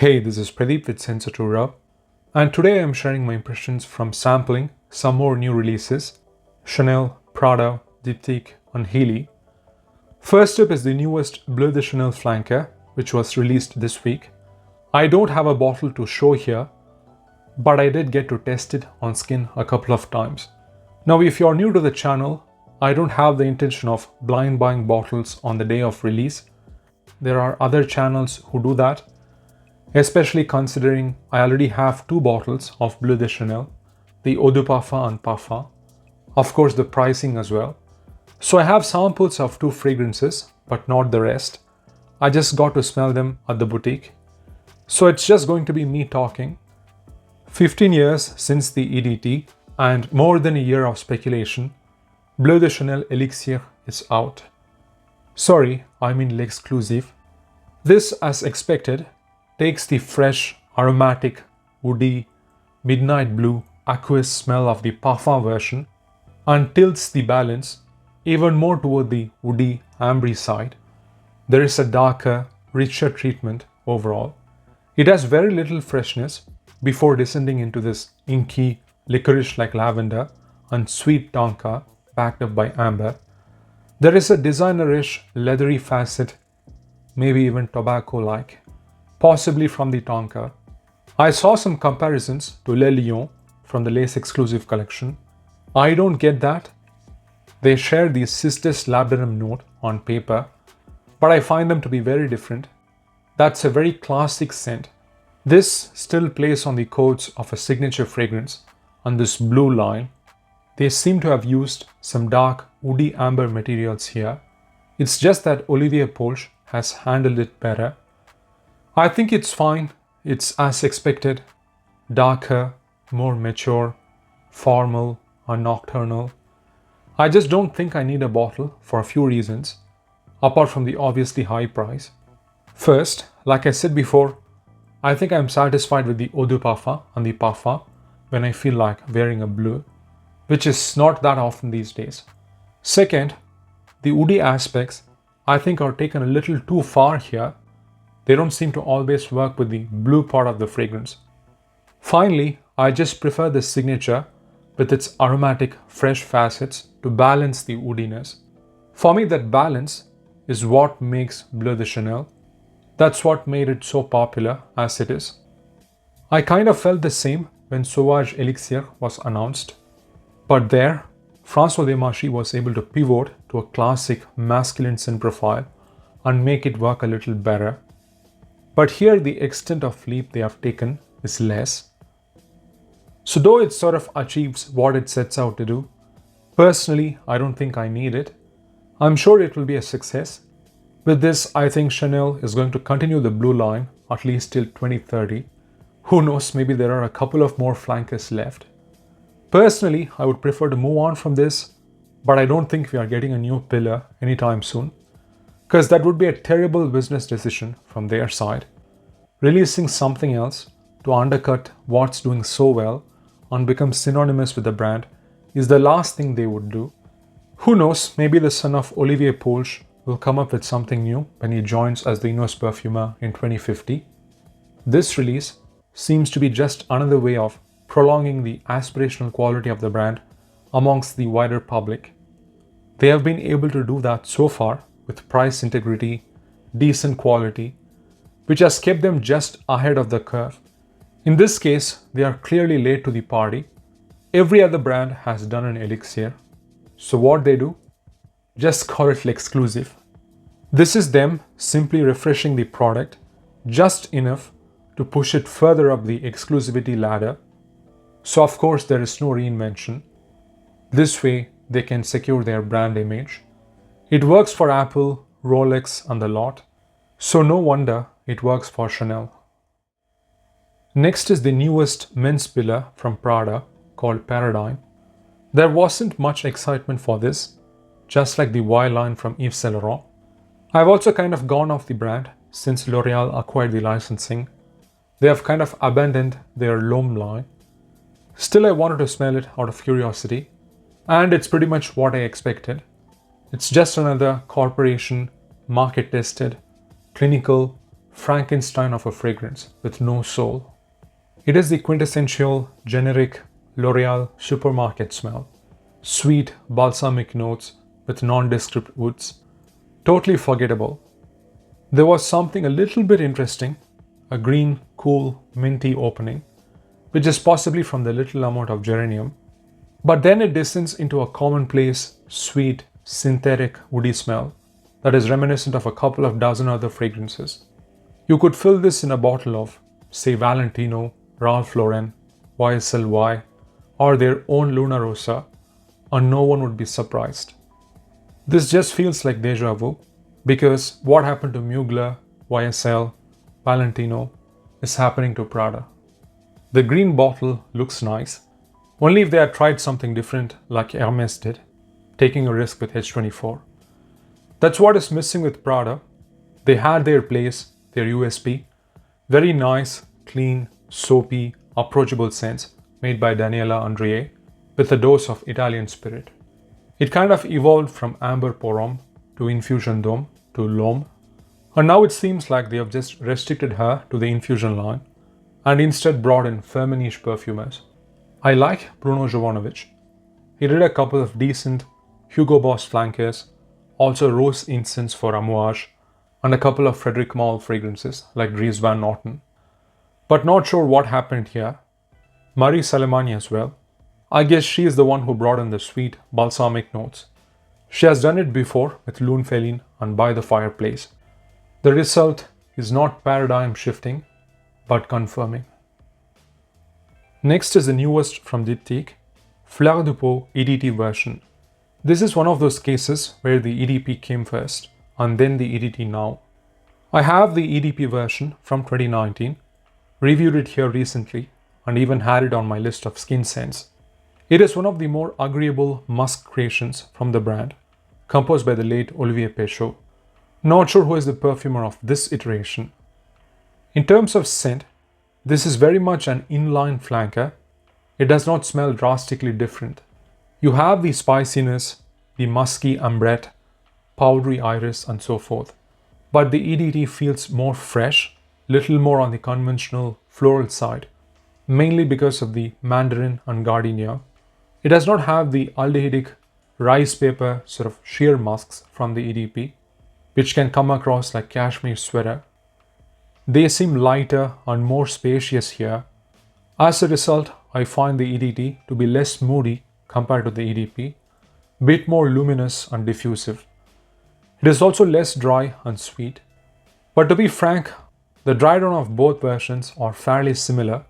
Hey, this is Pradeep with Sensatura, and today I am sharing my impressions from sampling some more new releases: Chanel, Prada, Diptyque, and Heeley. First up is the newest Bleu de Chanel flanker, which was released this week. I don't have a bottle to show here, but I did get to test it on skin a couple of times. Now, if you're new to the channel, I don't have the intention of blind buying bottles on the day of release. There are other channels who do that, especially considering I already have 2 bottles of Bleu de Chanel, the Eau de Parfum and Parfum, of course the pricing as well. So I have samples of 2 fragrances, but not the rest. I just got to smell them at the boutique. So it's just going to be me talking. 15 years since the EDT and more than a year of speculation, Bleu de Chanel Elixir is out. Sorry, I mean l'exclusive. This, as expected, takes the fresh, aromatic, woody, midnight blue, aqueous smell of the Parfum version and tilts the balance even more toward the woody, ambery side. There is a darker, richer treatment overall. It has very little freshness before descending into this inky, licorice-like lavender and sweet tonka backed up by amber. There is a designer-ish, leathery facet, maybe even tobacco-like, possibly from the tonka. I saw some comparisons to Le Lion from the Lace exclusive collection. I don't get that. They share the cistus labdanum note on paper, but I find them to be very different. That's a very classic scent. This still plays on the chords of a signature fragrance on this blue line. They seem to have used some dark woody amber materials here. It's just that Olivier Polch has handled it better. I think it's fine. It's as expected. Darker, more mature, formal, and nocturnal. I just don't think I need a bottle for a few reasons, apart from the obviously high price. First, like I said before, I think I'm satisfied with the Eau de Parfum and the Parfum when I feel like wearing a bleu, which is not that often these days. Second, the woody aspects I think are taken a little too far here. They don't seem to always work with the blue part of the fragrance. Finally, I just prefer the signature with its aromatic, fresh facets to balance the woodiness. For me, that balance is what makes Bleu de Chanel. That's what made it so popular as it is. I kind of felt the same when Sauvage Elixir was announced. But there, François Demachy was able to pivot to a classic masculine scent profile and make it work a little better. But here the extent of leap they have taken is less. So though it sort of achieves what it sets out to do, personally I don't think I need it. I'm sure it will be a success. With this, I think Chanel is going to continue the blue line at least till 2030. Who knows, maybe there are a couple of more flankers left. Personally, I would prefer to move on from this, but I don't think we are getting a new pillar anytime soon, because that would be a terrible business decision from their side. Releasing something else to undercut what's doing so well and become synonymous with the brand is the last thing they would do. Who knows, maybe the son of Olivier Polch will come up with something new when he joins as the newest perfumer in 2050. This release seems to be just another way of prolonging the aspirational quality of the brand amongst the wider public. They have been able to do that so far with price integrity, decent quality, which has kept them just ahead of the curve. In this case, they are clearly late to the party. Every other brand has done an elixir. So what they do? Just call it exclusive. This is them simply refreshing the product just enough to push it further up the exclusivity ladder. So of course there is no reinvention. This way they can secure their brand image. It works for Apple, Rolex and the lot. So no wonder it works for Chanel. Next is the newest men's pillar from Prada called Paradigm. There wasn't much excitement for this, just like the Y line from Yves Saint Laurent. I've also kind of gone off the brand since L'Oreal acquired the licensing. They have kind of abandoned their L'Homme line. Still, I wanted to smell it out of curiosity, and it's pretty much what I expected. It's just another corporation, market tested, clinical, Frankenstein of a fragrance with no soul. It is the quintessential, generic L'Oreal supermarket smell. Sweet, balsamic notes with nondescript woods. Totally forgettable. There was something a little bit interesting, a green, cool, minty opening, which is possibly from the little amount of geranium. But then it descends into a commonplace, sweet, synthetic, woody smell that is reminiscent of a couple of dozen other fragrances. You could fill this in a bottle of, say, Valentino, Ralph Lauren, YSL, or their own Luna Rosa, and no one would be surprised. This just feels like deja vu, because what happened to Mugler, YSL, Valentino is happening to Prada. The green bottle looks nice, only if they had tried something different like Hermes did, taking a risk with H24. That's what is missing with Prada. They had their place, their USP, very nice, clean, soapy, approachable scents made by Daniela Andrié with a dose of Italian spirit. It kind of evolved from Amber Porum to Infusion Dome to L'Homme, and now it seems like they have just restricted her to the Infusion line and instead brought in feminine perfumers. I like Bruno Jovanovic. He did a couple of decent Hugo Boss flankers, also rose incense for Amouage, and a couple of Frederic Malle fragrances like Dries Van Noten. But not sure what happened here. Marie Salamani as well. I guess she is the one who brought in the sweet, balsamic notes. She has done it before with Lune Feline and By the Fireplace. The result is not paradigm shifting, but confirming. Next is the newest from Diptyque, Fleur de Peau EDT version. This is one of those cases where the EDP came first and then the EDT now. I have the EDP version from 2019, reviewed it here recently, and even had it on my list of skin scents. It is one of the more agreeable musk creations from the brand, composed by the late Olivier Péchaud. Not sure who is the perfumer of this iteration. In terms of scent, this is very much an inline flanker. It does not smell drastically different. You have the spiciness, the musky ambrette, powdery iris, and so forth. But the EDT feels more fresh, little more on the conventional floral side, mainly because of the mandarin and gardenia. It does not have the aldehydic rice paper sort of sheer musks from the EDP, which can come across like cashmere sweater. They seem lighter and more spacious here. As a result, I find the EDT to be less moody compared to the EDP, bit more luminous and diffusive. It is also less dry and sweet. But to be frank, the dry down of both versions are fairly similar,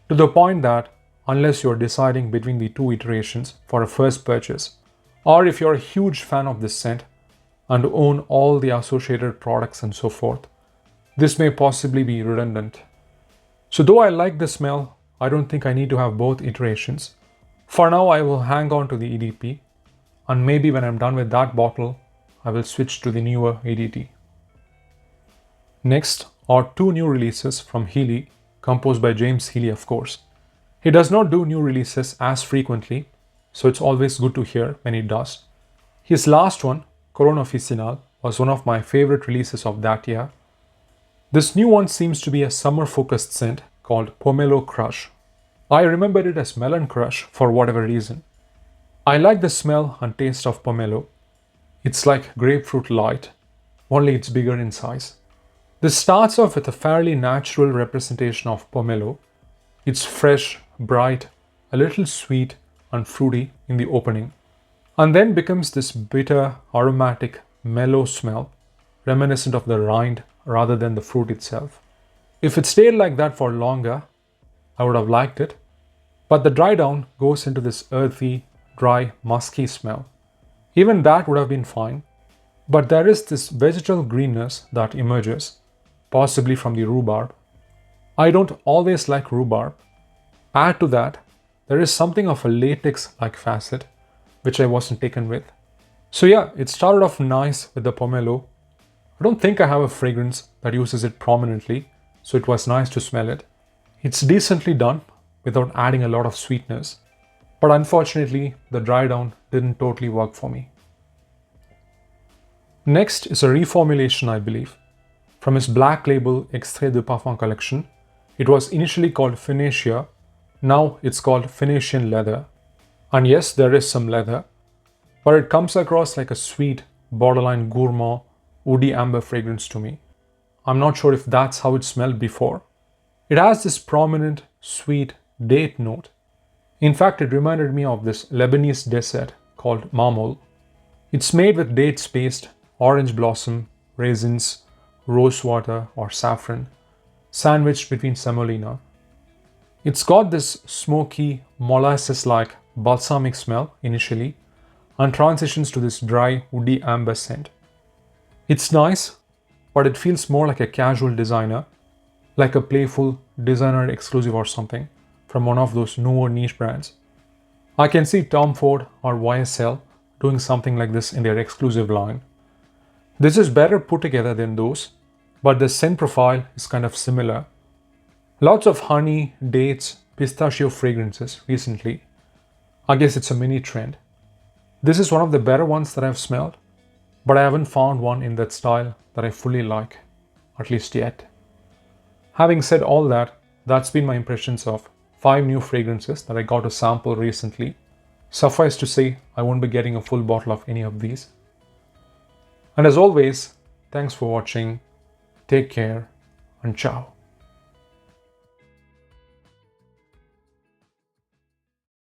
to the point that unless you're deciding between the two iterations for a first purchase, or if you're a huge fan of this scent and own all the associated products and so forth, this may possibly be redundant. So though I like the smell, I don't think I need to have both iterations. For now, I will hang on to the EDP, and maybe when I'm done with that bottle, I will switch to the newer EDT. Next are two new releases from Heeley, composed by James Heeley, of course. He does not do new releases as frequently, so it's always good to hear when he does. His last one, Corona Officinal, was one of my favorite releases of that year. This new one seems to be a summer-focused scent called Pomelo Crush. I remember it as Melon Crush for whatever reason. I like the smell and taste of pomelo. It's like grapefruit light, only it's bigger in size. This starts off with a fairly natural representation of pomelo. It's fresh, bright, a little sweet and fruity in the opening, and then becomes this bitter, aromatic, mellow smell, reminiscent of the rind rather than the fruit itself. If it stayed like that for longer, I would have liked it, but the dry down goes into this earthy, dry, musky smell. Even that would have been fine, but there is this vegetal greenness that emerges, possibly from the rhubarb. I don't always like rhubarb. Add to that, there is something of a latex-like facet, which I wasn't taken with. So yeah, it started off nice with the pomelo. I don't think I have a fragrance that uses it prominently, so it was nice to smell it. It's decently done without adding a lot of sweetness, but unfortunately the dry down didn't totally work for me. Next is a reformulation, I believe, from his black label Extrait de Parfum collection. It was initially called Phoenicia, now it's called Phoenician leather. And yes, there is some leather, but it comes across like a sweet, borderline gourmand, woody amber fragrance to me. I'm not sure if that's how it smelled before. It has this prominent, sweet date note. In fact, it reminded me of this Lebanese dessert called marmol. It's made with dates paste, orange blossom, raisins, rose water or saffron, sandwiched between semolina. It's got this smoky, molasses-like balsamic smell initially and transitions to this dry, woody amber scent. It's nice, but it feels more like a casual designer, like a playful designer exclusive or something from one of those newer niche brands. I can see Tom Ford or YSL doing something like this in their exclusive line. This is better put together than those, but the scent profile is kind of similar. Lots of honey, dates, pistachio fragrances recently. I guess it's a mini trend. This is one of the better ones that I've smelled, but I haven't found one in that style that I fully like, at least yet. Having said all that, that's been my impressions of 5 new fragrances that I got to sample recently. Suffice to say, I won't be getting a full bottle of any of these. And as always, thanks for watching, take care, and ciao.